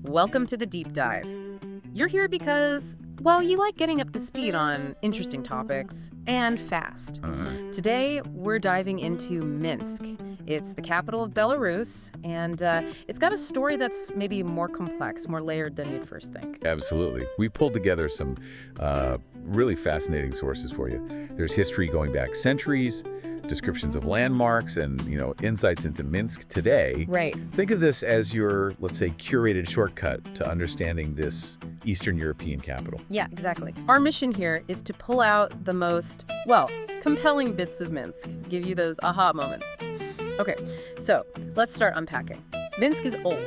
Welcome to the deep dive. You're here because, well, you like getting up to speed on interesting topics and fast. Today, we're diving into Minsk. It's the capital of Belarus, and it's got a story that's maybe more complex, more layered than you'd first think. Absolutely. We pulled together some really fascinating sources for you. There's history going back centuries, descriptions of landmarks, and, insights into Minsk today. Right. Think of this as your, let's say, curated shortcut to understanding this Eastern European capital. Yeah, exactly. Our mission here is to pull out the most, well, compelling bits of Minsk, give you those aha moments. Okay, so let's start unpacking. Minsk is old,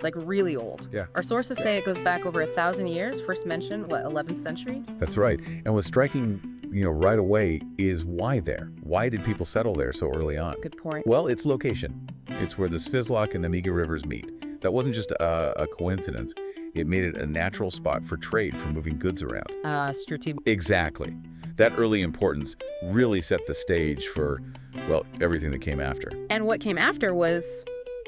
like really old. Yeah. Our sources say it goes back over 1,000 years, first mentioned, 11th century? That's right. And what's striking, right away is why there? Why did people settle there so early on? Good point. Well, its location. It's where the Svizlak and Amiga rivers meet. That wasn't just a coincidence. It made it a natural spot for trade, for moving goods around. Strategic. Exactly. That early importance really set the stage for, well, everything that came after. And what came after was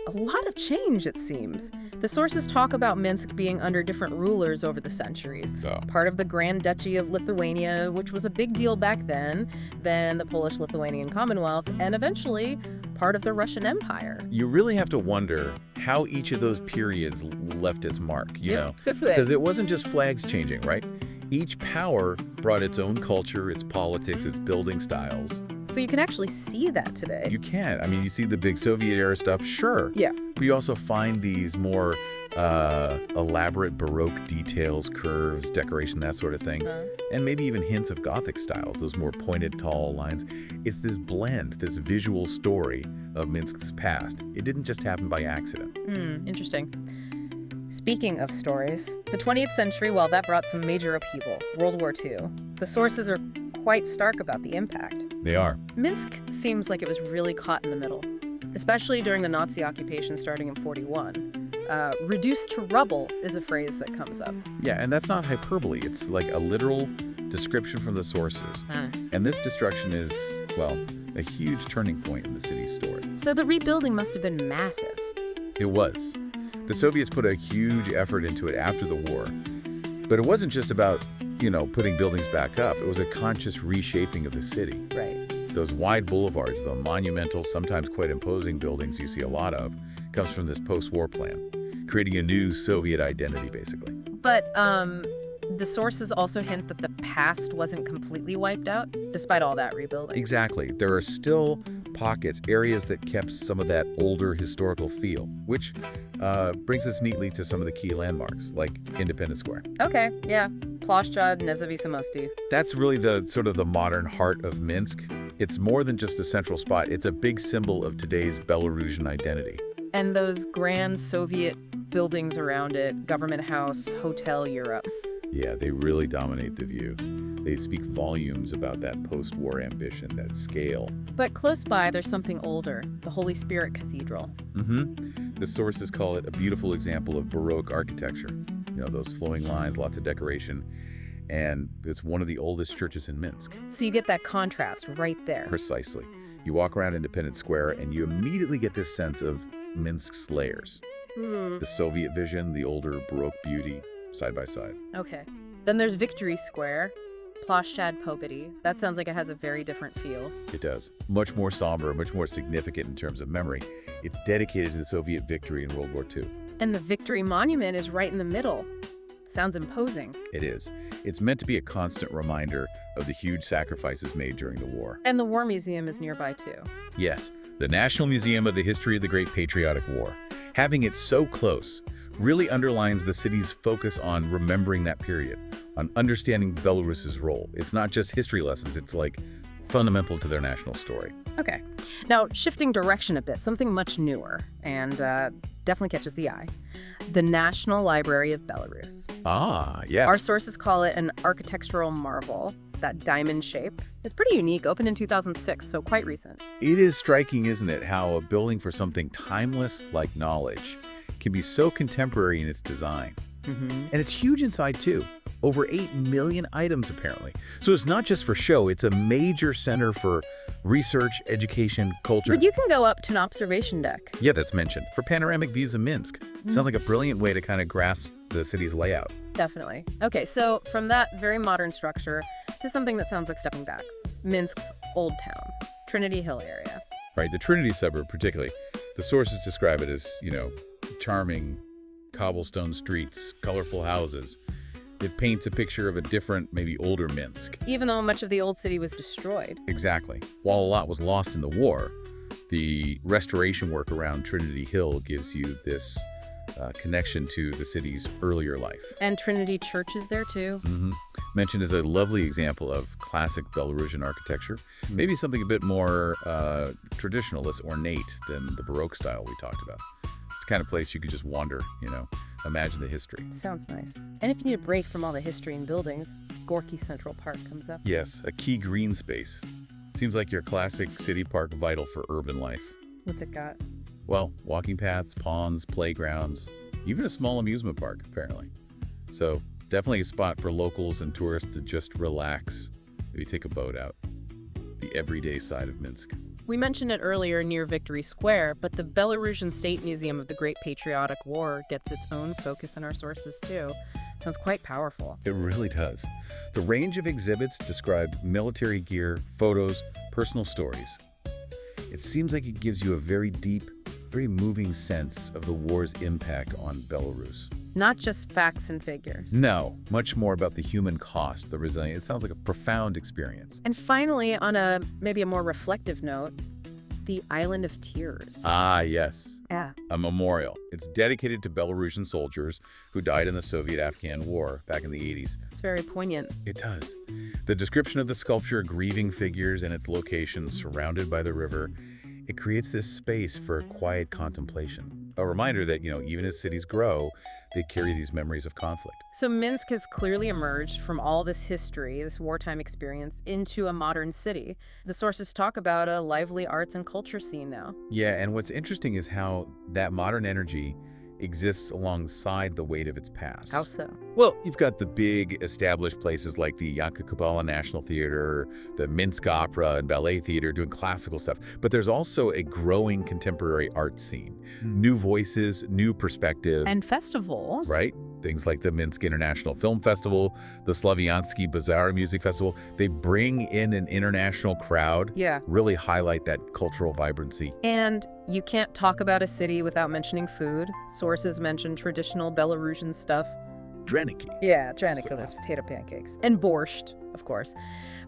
a lot of change, it seems. The sources talk about Minsk being under different rulers over the centuries. Oh. Part of the Grand Duchy of Lithuania, which was a big deal back then the Polish-Lithuanian Commonwealth, and eventually part of the Russian Empire. You really have to wonder how each of those periods left its mark, Good for that. Because it wasn't just flags changing, right? Each power brought its own culture, its politics, its building styles. So you can actually see that today. You can. I mean, you see the big Soviet-era stuff, sure. Yeah. But you also find these more elaborate Baroque details, curves, decoration, that sort of thing. And maybe even hints of Gothic styles, those more pointed, tall lines. It's this blend, this visual story of Minsk's past. It didn't just happen by accident. Interesting. Speaking of stories, the 20th century, well, that brought some major upheaval, World War II. The sources are quite stark about the impact. They are. Minsk seems like it was really caught in the middle, especially during the Nazi occupation starting in 1941. Reduced to rubble is a phrase that comes up. Yeah, and that's not hyperbole. It's like a literal description from the sources. And this destruction is, well, a huge turning point in the city's story. So the rebuilding must have been massive. It was. The Soviets put a huge effort into it after the war. But it wasn't just about, putting buildings back up. It was a conscious reshaping of the city. Right. Those wide boulevards, the monumental, sometimes quite imposing buildings you see a lot of, comes from this post-war plan, creating a new Soviet identity, basically. But the sources also hint that the past wasn't completely wiped out, despite all that rebuilding. Exactly. There are still pockets, areas that kept some of that older historical feel, which brings us neatly to some of the key landmarks, like Independence Square. Okay, yeah. Ploshchad Nezavisamosti. That's really the sort of the modern heart of Minsk. It's more than just a central spot. It's a big symbol of today's Belarusian identity. And those grand Soviet buildings around it, Government House, Hotel Europe. Yeah, they really dominate the view. They speak volumes about that post-war ambition, that scale. But close by, there's something older, the Holy Spirit Cathedral. The sources call it a beautiful example of Baroque architecture. Those flowing lines, lots of decoration. And it's one of the oldest churches in Minsk. So you get that contrast right there. Precisely. You walk around Independence Square and you immediately get this sense of Minsk's layers. The Soviet vision, the older Baroque beauty, side by side. Okay. Then there's Victory Square, Ploshchad Pobedy. That sounds like it has a very different feel. It does. Much more somber, much more significant in terms of memory. It's dedicated to the Soviet victory in World War II. And the Victory Monument is right in the middle. Sounds imposing. It is. It's meant to be a constant reminder of the huge sacrifices made during the war. And the War Museum is nearby too. Yes, the National Museum of the History of the Great Patriotic War. Having it so close really underlines the city's focus on remembering that period, on understanding Belarus's role. It's not just history lessons, it's like fundamental to their national story. Okay. Now, shifting direction a bit, something much newer and definitely catches the eye. The National Library of Belarus. Ah, yes. Our sources call it an architectural marvel, that diamond shape. It's pretty unique, opened in 2006, so quite recent. It is striking, isn't it, how a building for something timeless like knowledge can be so contemporary in its design. And it's huge inside, too. Over 8 million items, apparently. So it's not just for show, it's a major center for research, education, culture. But you can go up to an observation deck. Yeah, that's mentioned. For panoramic views of Minsk. Sounds like a brilliant way to kind of grasp the city's layout. Definitely. Okay, so from that very modern structure to something that sounds like stepping back. Minsk's Old Town, Trinity Hill area. Right, the Trinity suburb particularly. The sources describe it as, charming cobblestone streets, colorful houses. It paints a picture of a different, maybe older Minsk. Even though much of the old city was destroyed. Exactly. While a lot was lost in the war, the restoration work around Trinity Hill gives you this connection to the city's earlier life. And Trinity Church is there too. Mentioned as a lovely example of classic Belarusian architecture. Maybe something a bit more traditionalist, ornate than the Baroque style we talked about. It's the kind of place you could just wander, imagine the history. Sounds nice. And if you need a break from all the history and buildings, Gorky Central Park comes up. Yes, a key green space. Seems like your classic city park vital for urban life. What's it got? Well, walking paths, ponds, playgrounds, even a small amusement park, apparently. So definitely a spot for locals and tourists to just relax, maybe take a boat out. The everyday side of Minsk. We mentioned it earlier near Victory Square, but the Belarusian State Museum of the Great Patriotic War gets its own focus in our sources too. Sounds quite powerful. It really does. The range of exhibits describe military gear, photos, personal stories. It seems like it gives you a very deep, very moving sense of the war's impact on Belarus. Not just facts and figures. No, much more about the human cost, the resilience. It sounds like a profound experience. And finally, on maybe a more reflective note, the Island of Tears. Ah, yes. Yeah. A memorial. It's dedicated to Belarusian soldiers who died in the Soviet-Afghan War back in the 80s. It's very poignant. It does. The description of the sculpture, grieving figures and its location surrounded by the river, it creates this space for quiet contemplation. A reminder that, even as cities grow, they carry these memories of conflict. So Minsk has clearly emerged from all this history, this wartime experience, into a modern city. The sources talk about a lively arts and culture scene now. Yeah, and what's interesting is how that modern energy exists alongside the weight of its past. How so? Well, you've got the big established places like the Yakubala National Theater, the Minsk Opera and Ballet Theater doing classical stuff. But there's also a growing contemporary art scene. New voices, new perspective. And festivals. Right? Things like the Minsk International Film Festival, the Slaviansky Bazaar Music Festival. They bring in an international crowd. Yeah. Really highlight that cultural vibrancy. And you can't talk about a city without mentioning food. Sources mention traditional Belarusian stuff. Dreniki. Yeah, dreniki, those potato pancakes. And borscht, of course.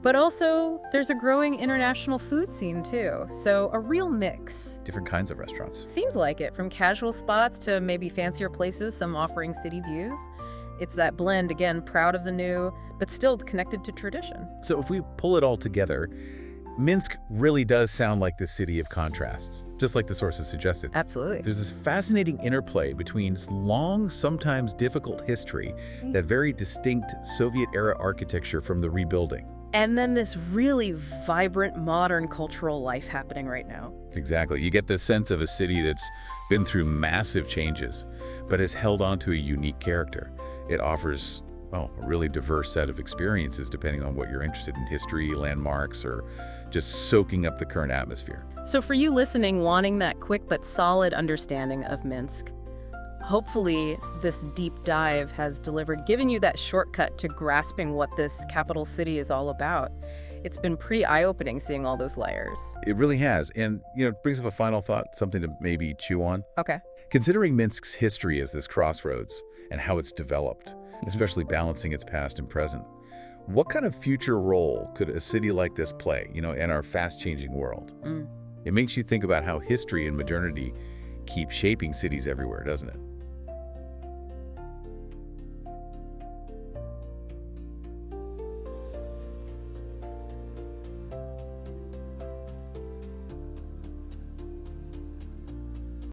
But also, there's a growing international food scene, too. So a real mix. Different kinds of restaurants. Seems like it, from casual spots to maybe fancier places, some offering city views. It's that blend, again, proud of the new, but still connected to tradition. So if we pull it all together, Minsk really does sound like the city of contrasts, just like the sources suggested. Absolutely. There's this fascinating interplay between its long, sometimes difficult history, that very distinct Soviet-era architecture from the rebuilding. And then this really vibrant, modern cultural life happening right now. Exactly. You get the sense of a city that's been through massive changes, but has held on to a unique character. It offers, a really diverse set of experiences depending on what you're interested in, history, landmarks, or just soaking up the current atmosphere. So for you listening, wanting that quick but solid understanding of Minsk, hopefully this deep dive has delivered, giving you that shortcut to grasping what this capital city is all about. It's been pretty eye-opening seeing all those layers. It really has. And, it brings up a final thought, something to maybe chew on. Okay. Considering Minsk's history as this crossroads and how it's developed, especially balancing its past and present, what kind of future role could a city like this play, in our fast-changing world? It makes you think about how history and modernity keep shaping cities everywhere, doesn't it?